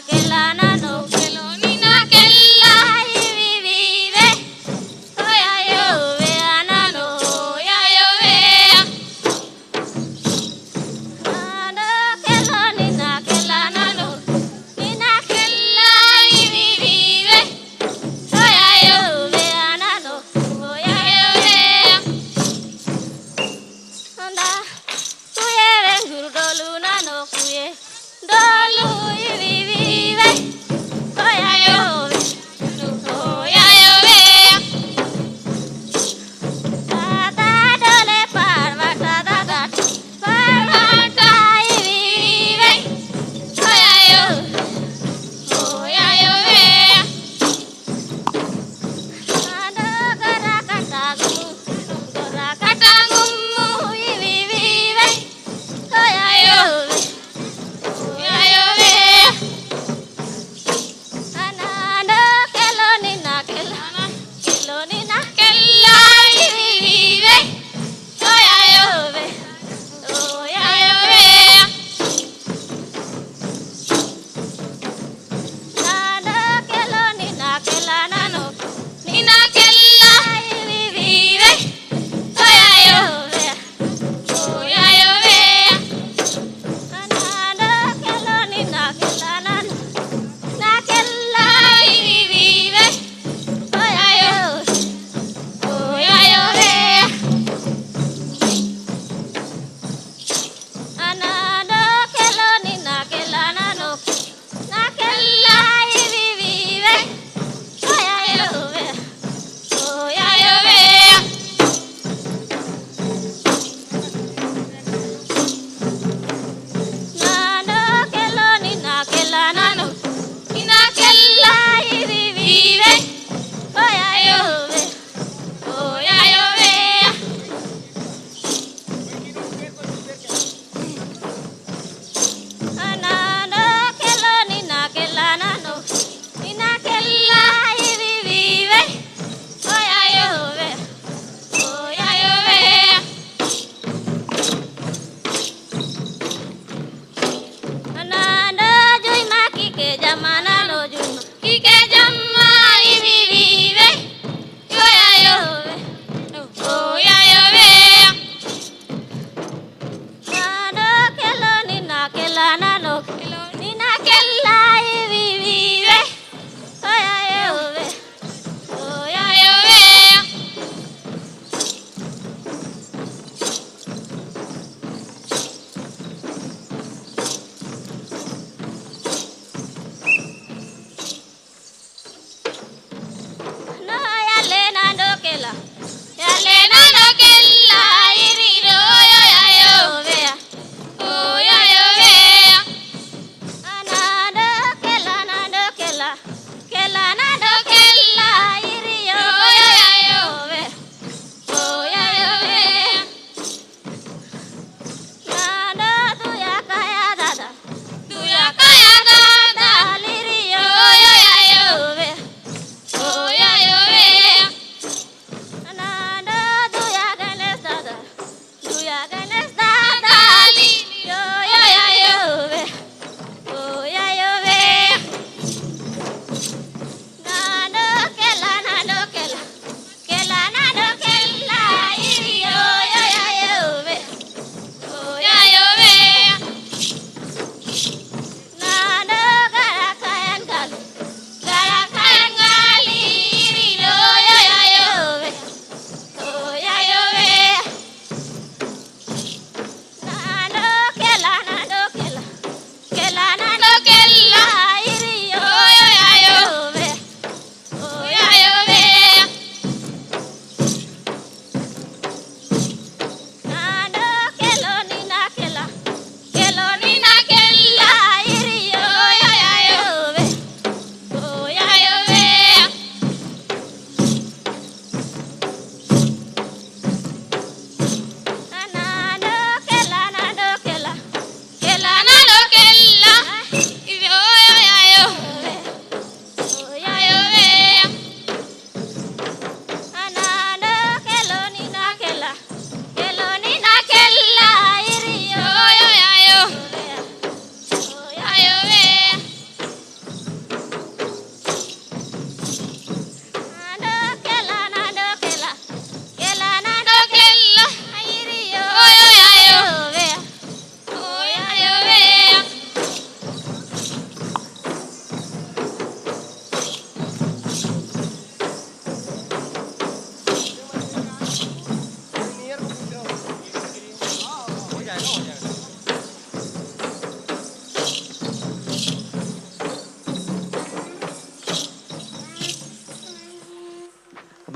Yeah.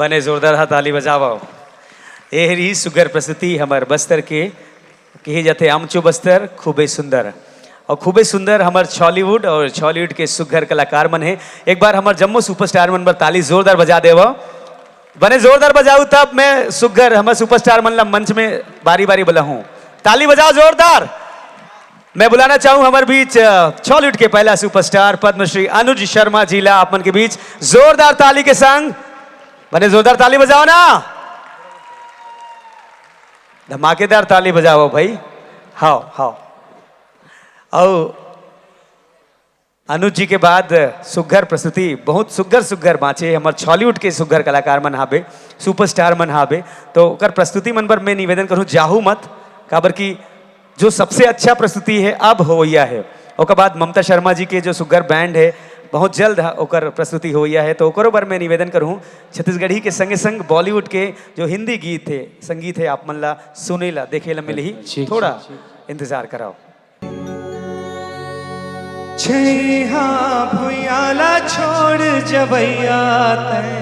बने जोरदार हाथ ताली बजाओ। ए रही सुगर प्रस्तुति हमार बस्तर के कहे जाते आमचो बस्तर खूबे सुंदर और खूबे सुंदर हमार छॉलीवुड और छॉलीवुड के सुगर कलाकार मन है। एक बार हमार जम्मू सुपरस्टार मन पर ताली जोरदार बजा देव। बने जोरदार बजाऊ तब मैं सुगर हमार सुपरस्टार मन ला मंच में बारी बारी बुला हूँ। ताली बजाओ जोरदार। मैं बुलाना चाहूं हमारे बीच छॉलीवुड के पहला सुपरस्टार पद्मश्री अनुज शर्मा जिला आप मन के बीच जोरदार ताली के संग। बने जोरदार ताली बजाओ ना, धमाकेदार ताली बजाओ भाई। हाओ हाओ। और अनुज जी के बाद सुगर प्रस्तुति बहुत सुगर बाँचे हमारे छॉलीवुड के सुगर कलाकार मन हाबे, सुपरस्टार मन हाबे। तो कर प्रस्तुति मन पर मैं निवेदन करूं जाहू मत, काबर की जो सबसे अच्छा प्रस्तुति है अब होइया है। ओकर बाद ममता शर्मा जी के जो सुगर बैंड है बहुत जल्द ओकर प्रस्तुति होइया है। तो ओकरो बार मैं निवेदन करूं छत्तीसगढ़ी के संगे संग बॉलीवुड के जो हिंदी गीत है संगीत है आप मन ला सुने ला देखे ला मिले ही, थोड़ा इंतजार कराओ। छैहा भुयाला छोड़ जबैया तै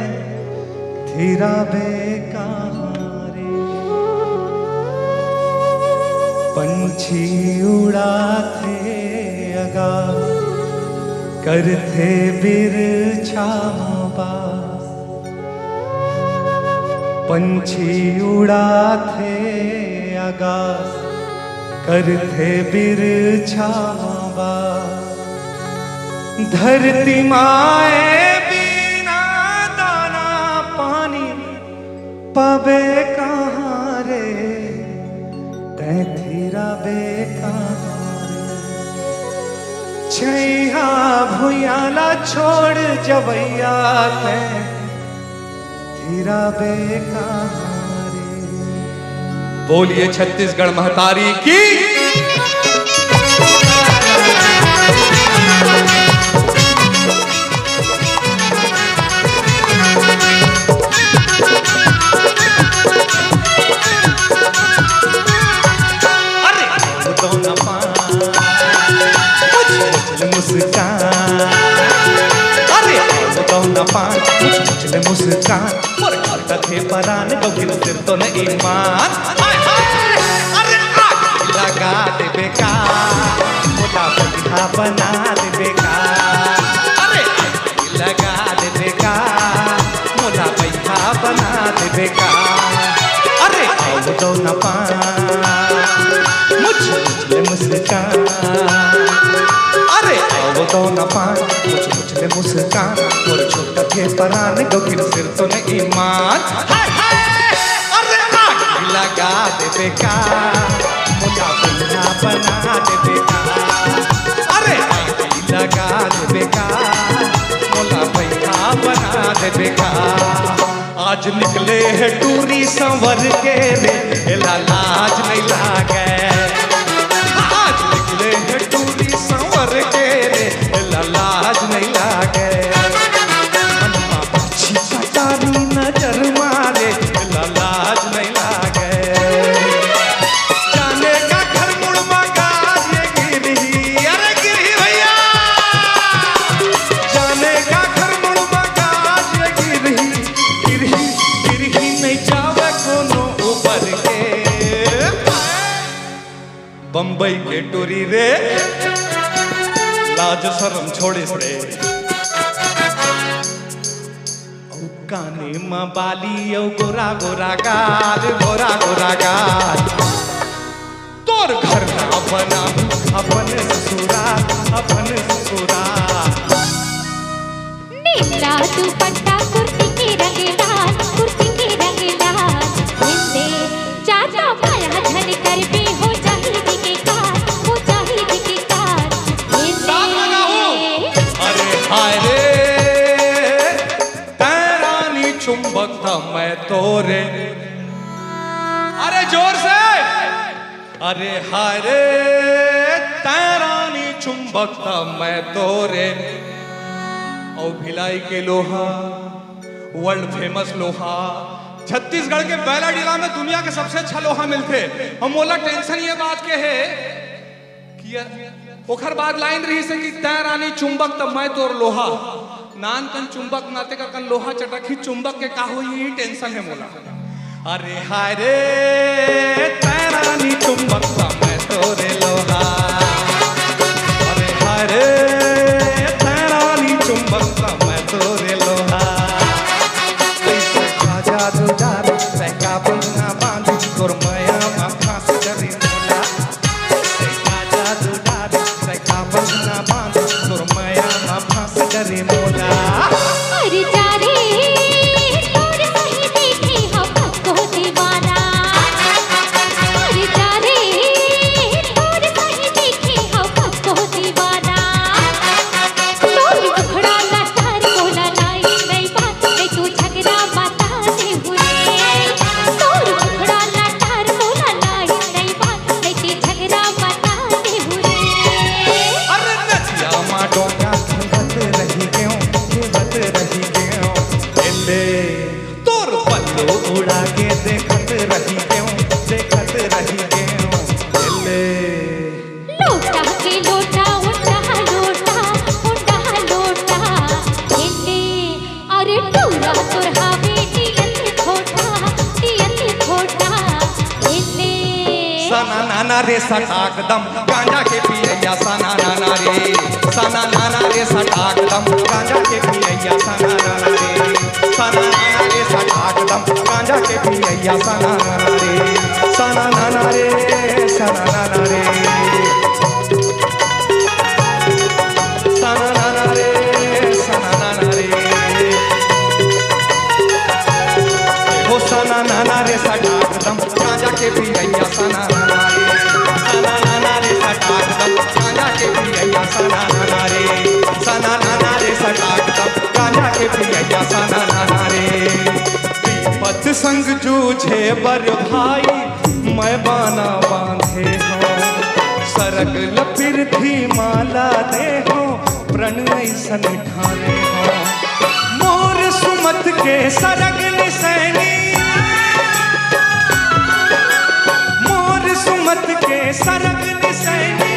धीरा बेकारे पंछी उड़ाते आगाज करते बिरछा बास पंछी उड़ाते आगाज करते बिरछा बास धरती माए बिना दाना पानी पबे कहाँ रे तैथीरा बेकहाँ रे छैहा भुयाला छोड़ जबैया तैथीरा बेकहाँ रे। बोलिए छत्तीसगढ़ महतारी की। मुस्कान मोर थे परान गौगिन सिर तो न ईमान अरे आग लगा दे बेकार मोटा पौधा बना दे बेकार अरे आग लगा दे बेकार मोटा पौधा बना दे बेकार अरे तो न पान मुझे मुस्कान अरे तो न पान मुझे मुस्कान और छोटा के परान गौगिन सिर तो न ईमान अरे आग लगा दे बेकार मोटा पौधा बना दे बेकार अरे आग लगा दे बेकार मोटा पौधा बना दे बेकार। आज निकले है टूरी संवर के रे लाज नहीं लागे आज निकले है टूरी संवर के रे लाज नहीं लागे तारी नजर मारे लाज नहीं लागे जाने का घर मुड़ मगाज ये गिरी अरे गिरी भैया जाने का घर मुड़ मगाज ये गिरी नहीं जावे कोनो ऊपर के बम्बई के टोरी रे लाज शर्म छोड़े रे काने माँ बाली औ गोरा गोरा गाल गोरा गोरा गाल तोर घर में अपना अपन ससुरा नीला दुपट्टा कुर्ती के रंग लाल हिंदे चाचा माया झल कर पे हो चाहिए के कार अरे हाय रे चुंबक था मैं तोरे अरे जोर से अरे हाय रे तैरानी चुंबक था मैं तोरे और भिलाई के लोहा वर्ल्ड फेमस लोहा छत्तीसगढ़ के बैला जिला में दुनिया के सबसे अच्छा लोहा मिलते। हम बोला टेंशन ये बात के है कि ओखर बाद लाइन रही से कि तैरानी चुंबक तब मैं तोर लोहा नान कन चुंबक नाते का कन लोहा चटक ही चुंबक के का हो ये टेंशन है मोला। अरे हाय रे तेरा नी चुंबक सा मैं तोरे लोहा। अरे हाय रे तेरा नी चुंबक सा मैं तोरे लोहा। कैसे का जादू डाले पैका बंधना बांधी तोर माया मा फांस करी मोला। कैसे का जादू डाले पैका बंधना बांधी तोर माया मा फांस करी मोला। अरे जा रे तोर सही देखी हम को दीवाना। अरे जा रे तोर सही देखी हम को दीवाना। तोर मुखड़ा लटार बोला लाई नहीं बात नहीं तू झगड़ा बता दे हुए। तोर मुखड़ा लटार बोला लाई नहीं बात नहीं तू झगड़ा बता दे हुए। अरे नचिया मा डोंगा खेवत रही क्यों एले तोर पल्लू उड़ा के देखत रही क्यों एले लोटा के लोटा उठा लोटा एले अरे टूरा तुरहा बेटी अति खोटा एले सना नाना रे सटाक दम गांजा के पियैया सना नाना रे सटाक दम गांजा के पियैया सना नाना रे सटाक दम गांजा के पियैया सना नाना रे सना नाना रे सना नाना रे सना नाना रे सना नाना रे ओ सना नाना रे सटाक दम गांजा के पियैया सना नाना रे सटाक दम गांजा के पियैया सना नाना रे सटाक दम गांजा के पियैया सना नाना रे। विपत संग जूझे बर भाई मैं बाना बांधे हो सरग लपिर थी माला दे हो प्रणय सन ठाने हो मोर सुमत के सरग निसैनी मोर सुमत के सरग निसैनी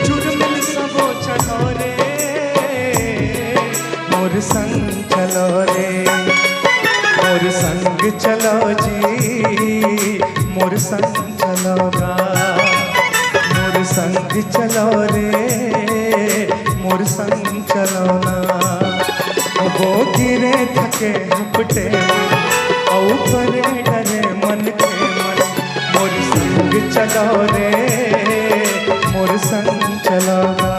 जुर्मिल सबो चढ़ोरे मोर संग चलो रे मोर संग चलो जी मोर संग चलोगा मोर संग चलो रे मोर संग चलो ना वो गिरे थके हपटे औ परे डरे मन के मन मोर संग चलो रे मोर संग चलोगा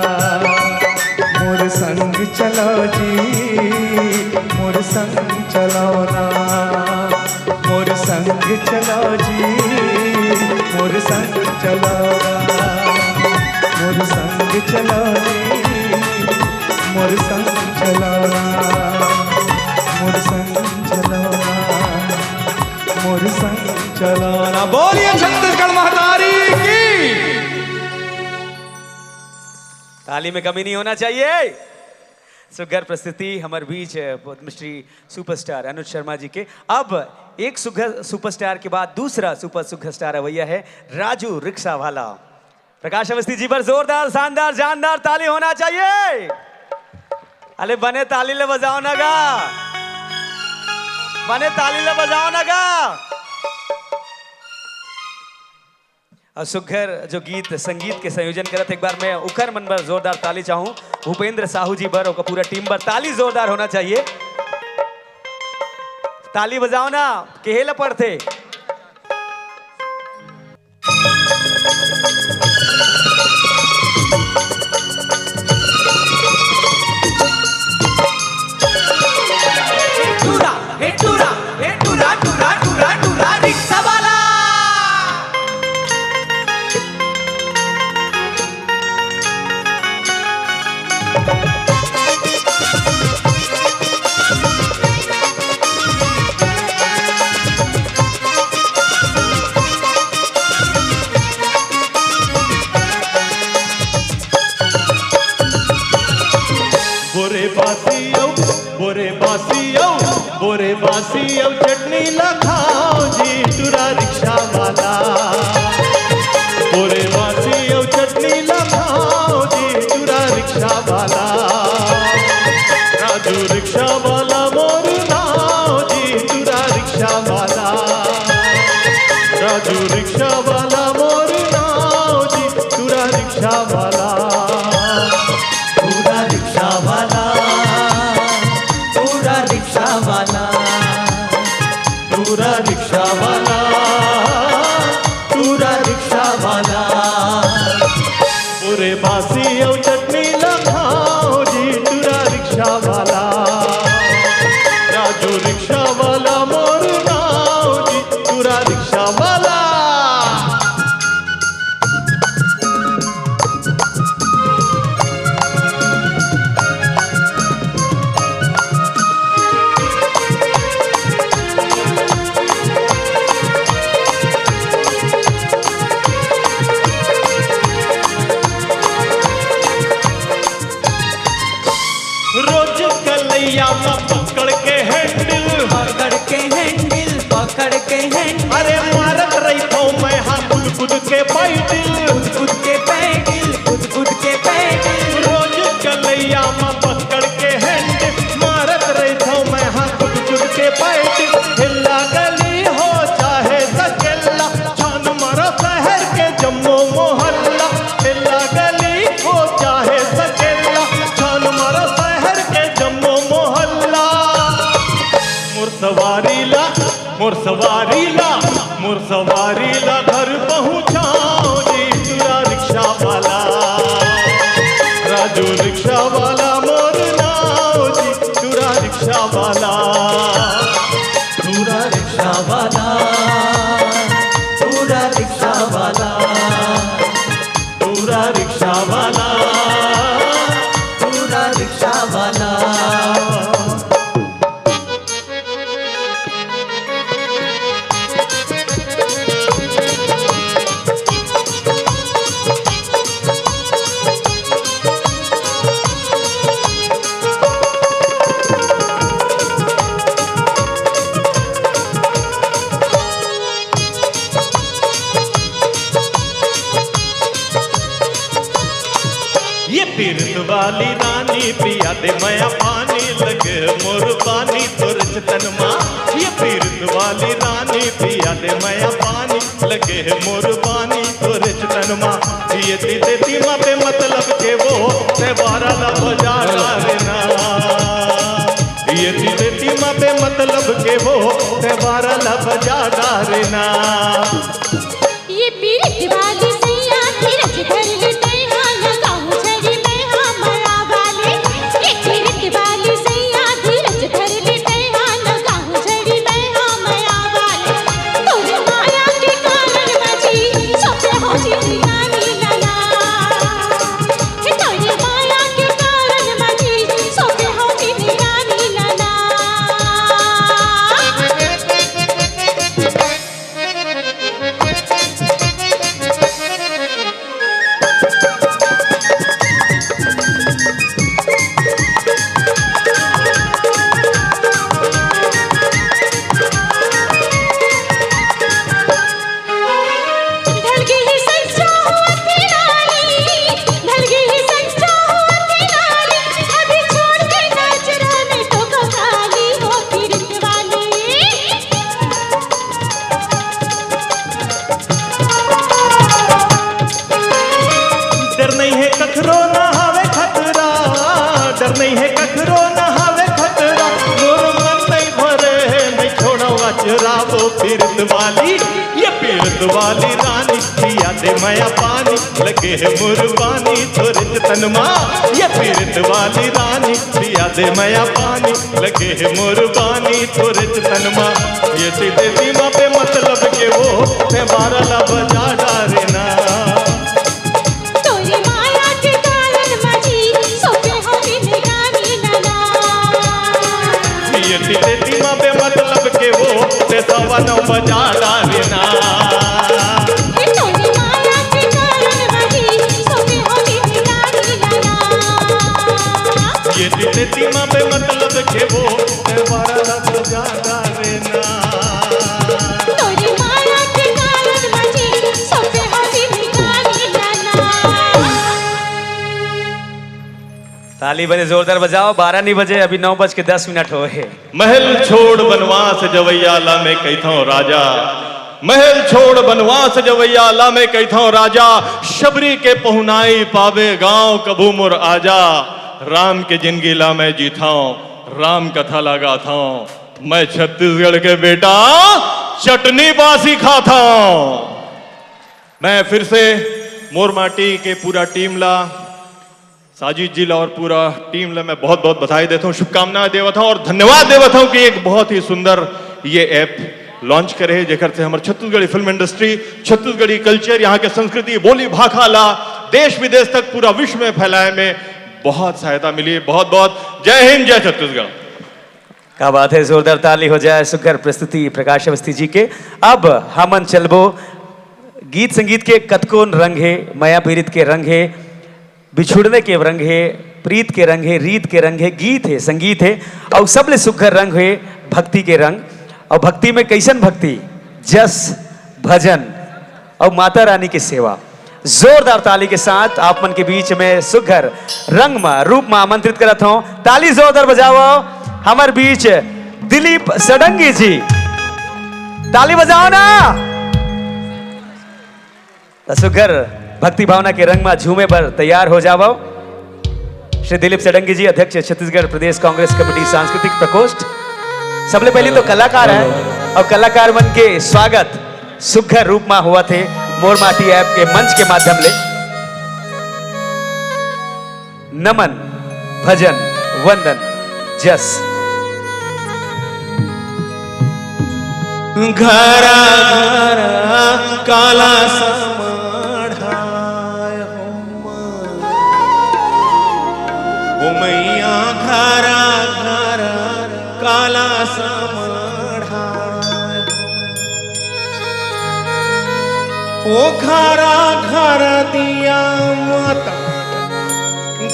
मोर संग चलो जी मोर संग चलो ना मोर संग चलो जी मोर संग चलोगा मोर संग चलो जी मोर संग चलो ना मोर संग चलो ना मोर संग चलो ना। बोलिए छत्तीसगढ़ महतारी की। ताली में कमी नहीं होना चाहिए। सुघर प्रस्तुति हमारे बीच पद्मश्री सुपरस्टार अनुज शर्मा जी के। अब एक सुघर सुपरस्टार के बाद दूसरा सुपरस्टार रवैया है राजू रिक्शा वाला। प्रकाश अवस्थी जी पर जोरदार शानदार जानदार ताली होना चाहिए। अरे बने ताली ले बजाओ ना गा, बने ताली ले बजाओ ना गा। सुघर जो गीत संगीत के संयोजन करत एक बार मैं उखर मन पर जोरदार ताली चाहूं भूपेंद्र साहू जी पर और पूरा टीम पर ताली जोरदार होना चाहिए। ताली बजाओ ना केहेला पड़ते। रिक्शा वाला बोरे बासी अब चटनी ला खाओ जी टूरा रिक्शा वाला। बोरे बासी अब चटनी ला खाओ जी टूरा रिक्शा वाला। राजू रिक्शा वाला मोर नाव जी तुरा रिक्शा वाला राजू रिक्शा वाला मोर नाव जी तुरा रिक्शा वाला पूरा रिक्शा वाला पूरा रिक्शा वाला तुरा रिक्शा वाला पूरा रिक्शा वाला पूरे बासी और चटनी लखाओ जी तुरा रिक्शा वाला राजू रिक्शा वाला मोर नाव जी तुरा रिक्शा वाला रोज कलैया में पकड़ के हैंडल पकड़ के हैंडल पकड़ के हैंडल अरे मारत रही तो मैं हाँ कूद कूद के पैदल कूद के पैदल कूद के पैदल रोज कलैया में पकड़ के हैंडल मारत रही तो मैं हाँ कूद कूद के पैदल हिल्ला गली हो चाहे सकेला छान मारो शहर के जम्मू मोहल्ला हिल्ला गली हो चाहे सकेला छान मारो शहर के जम्मू मोहल्ला मुर्सवारीला मुर्सवारीला मुर्सवारीला घर पहुँचाओ जी तुरा रिक्शा वाला राजू रिक्शा वाला मोर नाव जी तुरा रिक्शा वाला पूरा रिक्शा वाला पूरा रिक्शा वाला तुरा रिक्शा वाला पूरा रिक्शा वाला ये तीर्थ वाली रानी पिया दे मया पानी लगे मोर पानी तुरच तन माँ ये तीर्थ वाली रानी पिया दे मया पानी लगे मोर पानी तुरच तन माँ ये दीदे तीमा पे मतलब के वो तेवारा ला बजा डालना ये दीदे तीमा पे मतलब के वो तेवारा ला बजा डालना ये पीरित वाली सैया धीरज धर लेते हाँ लगाऊं छड़ी में हाँ मरा वाले ये पीरित वाली सैया धीरज धर लेते हाँ लगाऊं छड़ी में हाँ मरा वाले तोरे माया के कारण बची सबसे होशी दीवानी लला हे तोरे माया के कारण बची सबसे होशी दीवानी लला ढल गई संचा हुआ तेराली ढल गई संचा हुआ तेराली अभी छोड़ के नाच रहने तो कखाली हो पीरित वाली डर नहीं है कखरो ना हावे खतरा डर नहीं है कखरो ना हावे खतरा मोर मन नहीं भरे है नहीं छोड़ा अचरा वो पीरत वाली ये पीरत वाली रानी पिया दे मया पानी लगे है मुरबानी तुरच तन माँ ये पीरत वाली रानी पिया दे मया पानी लगे है मुरबानी तुरच तन माँ ये सीधे सीमा पे मतलब के वो मैं बारह ला बजा डालना तोरे माया के कारण मची सोचे होती निगानी लला ये सीधे सीमा पे मतलब के वो ते सवा नौ बजा डालना ये तोरे माया के कारण मची सोचे होती निगानी लला ये सीधे सीमा पे मतलब के वो ते बारह ला बजा डालना तोरे माया के कारण मची सोचे होती निगानी लला ताली बजे जोरदार बजाओ, 12 नहीं बजे, अभी 9:10 हो है। महल छोड़ बनवास जवैया ला में कैथों राजा, महल छोड़ बनवास जवैया ला में कैथों राजा, शबरी के पहुनाई पावे गांव कबू मुर आजा। राम के जिंदगी ला मैं जीताऊं, राम कथा लगा था, मैं छत्तीसगढ़ के बेटा चटनी बासी खाता हूं। मैं फिर से मोरमाटी के पूरा टीम ला, साजिद जी ला और पूरा टीम ला मैं बहुत बहुत बधाई देता हूँ, शुभकामनाएं देवता हूँ और धन्यवाद देवता हूँ कि एक बहुत ही सुंदर ये ऐप लॉन्च करे, जेकर से हमारे Chhattisgarhi film industry, Chhattisgarhi culture, यहाँ के संस्कृति, बोली भाखा ला देश विदेश तक पूरा विश्व में फैलाए में बहुत सहायता मिली। बहुत बहुत जय हिंद, जय छत्तीसगढ़। क्या बात है, जोरदार ताली हो जाए सुघर प्रस्तुति प्रकाश अवस्थी जी के। अब हमन चलबो गीत संगीत के कतकोन रंग है, माया पीरित के रंग है, बिछुड़ने के रंग है, प्रीत के रंग है, रीत के रंग है, गीत है, संगीत है और सबले सुघर रंग है भक्ति के रंग। और भक्ति में कैसन भक्ति, जस भजन और माता रानी की सेवा। जोरदार ताली के साथ आप मन के बीच में सुघर रंग में रूप में आमंत्रित करत हूं। ताली जोरदार बजाओ हमारे बीच दिलीप सडंगी जी, ताली बजाओ ना। सुघर भक्ति भावना के रंग में झूमे पर तैयार हो जाओ। श्री दिलीप सडंगी जी, अध्यक्ष छत्तीसगढ़ प्रदेश कांग्रेस कमेटी सांस्कृतिक प्रकोष्ठ। सबले पहले तो कलाकार है और कलाकार मन के स्वागत सुघर रूप में हुआ थे मोरमाटी ऐप के मंच के माध्यम ले। नमन, भजन, वंदन, जस। घरा घरा काला समाढ़ाय हो मैया, घरा घरा काला समाढ़ाय ओ घरा घरा दिया माता,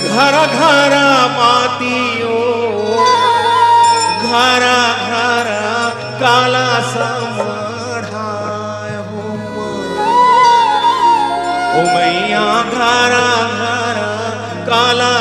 घरा घरा मातियो, घरा घरा काला समाढ़ाय हो मैया, घरा घरा काला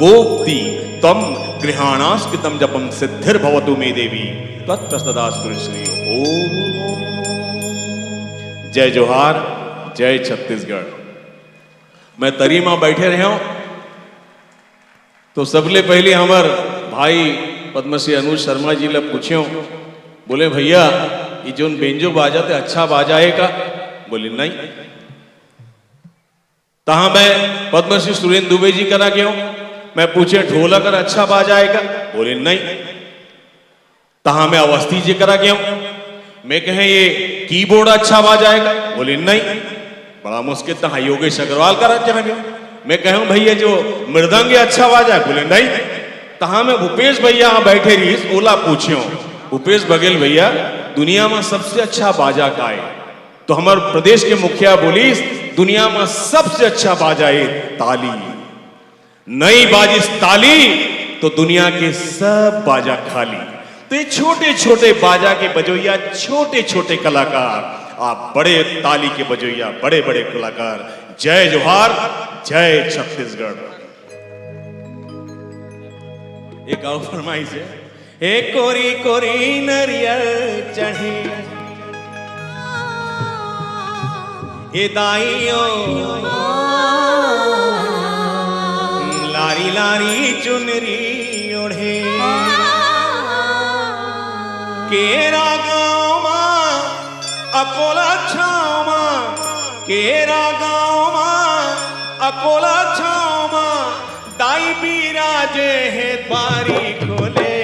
गोप्ती तम गृहाणास्कृतम जपम सिद्धिर्भवतु मे देवी तत्प्रसदास्तु श्री ओम। जय जोहार, जय छत्तीसगढ़। मैं तरी में बैठे रहे हूं तो सबले पहले हमार भाई पद्मश्री अनुज शर्मा जी ले पूछ्यो, बोले भैया ये जोन बेंजो बाजा थे अच्छा बाजा है का? बोले नहीं। तहा मैं पद्मश्री सुरेंद्र दुबे जी करा गया हूं, मैं पूछे ढोलक कर अच्छा बाजा है का? बोले नहीं। तहा मैं अवस्थी जी करा गया हूं, मैं कहे ये कीबोर्ड अच्छा बाजा है का? बोले नहीं। बड़ा मुश्किल तहा योगेश अग्रवाल करा चला गया। मैं कहूं भैया जो मृदंग अच्छा बाजा है? बोले नहीं। तहा मैं भूपेश भैया बैठे रही ओला पूछ्यो, भूपेश बघेल भैया दुनिया में सबसे अच्छा बाजा का है? तो हमारे प्रदेश के मुखिया बोली दुनिया में सबसे अच्छा बाजा है ताली। नई बाजिश ताली तो दुनिया के सब बाजा खाली। तो ये छोटे छोटे बाजा के बजोइया, छोटे छोटे कलाकार, आप बड़े ताली के बजोइया, बड़े बड़े कलाकार। जय जोहार, जय छत्तीसगढ़। एक और फरमाइश है, एक कोरी कोरी नरियल चढ़े ये दाइयों, लारी लारी चुनरी ओढ़े केरा गाँव माँ अकोला छाव माँ, केरा गाँव माँ अकोला छाव माँ, दाई बिराजे है बारी खोले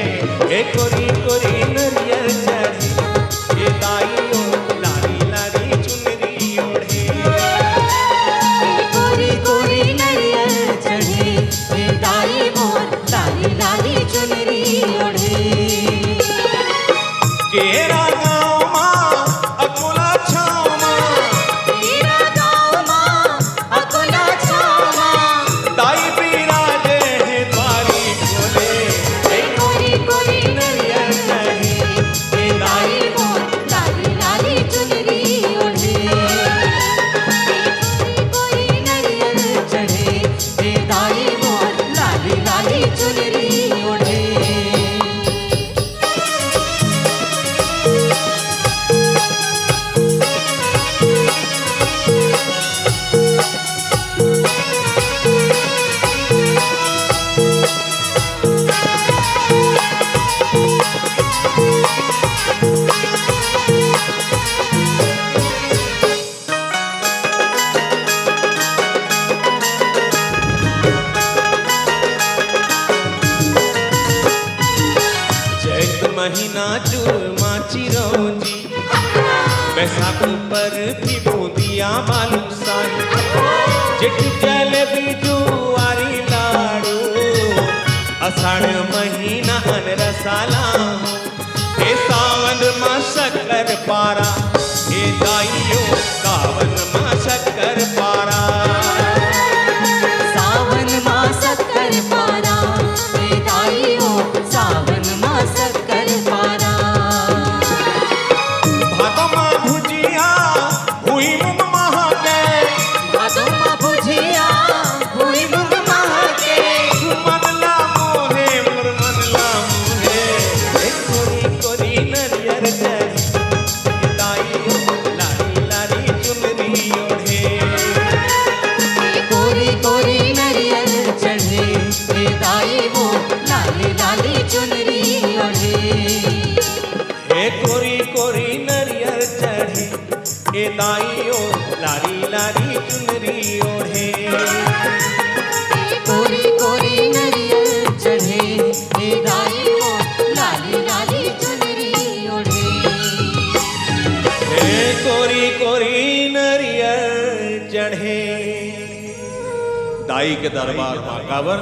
हे कोरी कोरी नरियल चढ़े ये दाइयों, लारी लारी चुनरी ओढ़े। कोरी कोरी नरियल चढ़े ये दाई मोर, लाली लाली चुनरी ओढ़े। केरा गाँव माँ अकोला छाव माँ, तेरा गाँव माँ अकोला छाव माँ, दाई बिराजे है बारी खोले हे कोरी कोरी नरियल चढ़े ये दाई मोर, लाली लाली चुनरी ओढ़े। कोरी कोरी नरियल चढ़े ये दाई मोर, लाली लाली चुनरी ओढ़े। चैत महीना चूरमा चिरौंजी, बैसाख पर भी बूंदिया मालूम साई, जेठ जलेबी जुआरी लाड़ू, अषाढ़ महीना अनरसाला हो, हे सावन माँ शक्कर पारा, हे दाइयों सावन माँ शक्कर पारा। सावन माँ शक्कर पारा, हे दाइयों सावन माँ शक्कर पारा। भादो माँ भुजिया हुई मुँग महाके, भादो माँ भुजिया हुई मुँग महके, मनला मोहे मोर मनला मोहे, हे कोरी कोरी नरियर चढ़े ये दाइयों, लारी लारी चुनरी ओढ़े। कोरी कोरी नरियल चढ़े हे दाई मोर, लाली लाली चुनरी ओढ़े। हे कोरी कोरी नरियर चढ़े ये दाइयों, लारी लारी चुनरी ओढ़े। कोरी कोरी नरियल चढ़े हे दाई मोर, लाली लाली चुनरी ओढ़े। हे कोरी कोरी नरियर चढ़े। दाई के दरबार माकावर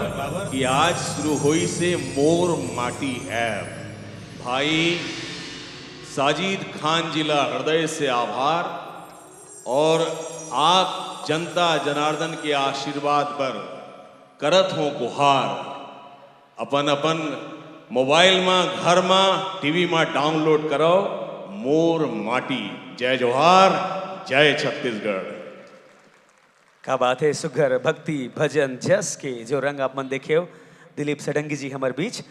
कि आज शुरू हुई से मोर माटी है। भाई साजिद खान जिला हृदय से आभार, और आप जनता जनार्दन के आशीर्वाद पर करत हो गुहार। अपन अपन मोबाइल में, घर में, टीवी में डाउनलोड करो मोर माटी। जय जोहार, जय छत्तीसगढ़। क्या बात है, सुघर भक्ति भजन जस के जो रंग आप मन देखे हो, दिलीप सडंगी जी हमारे बीच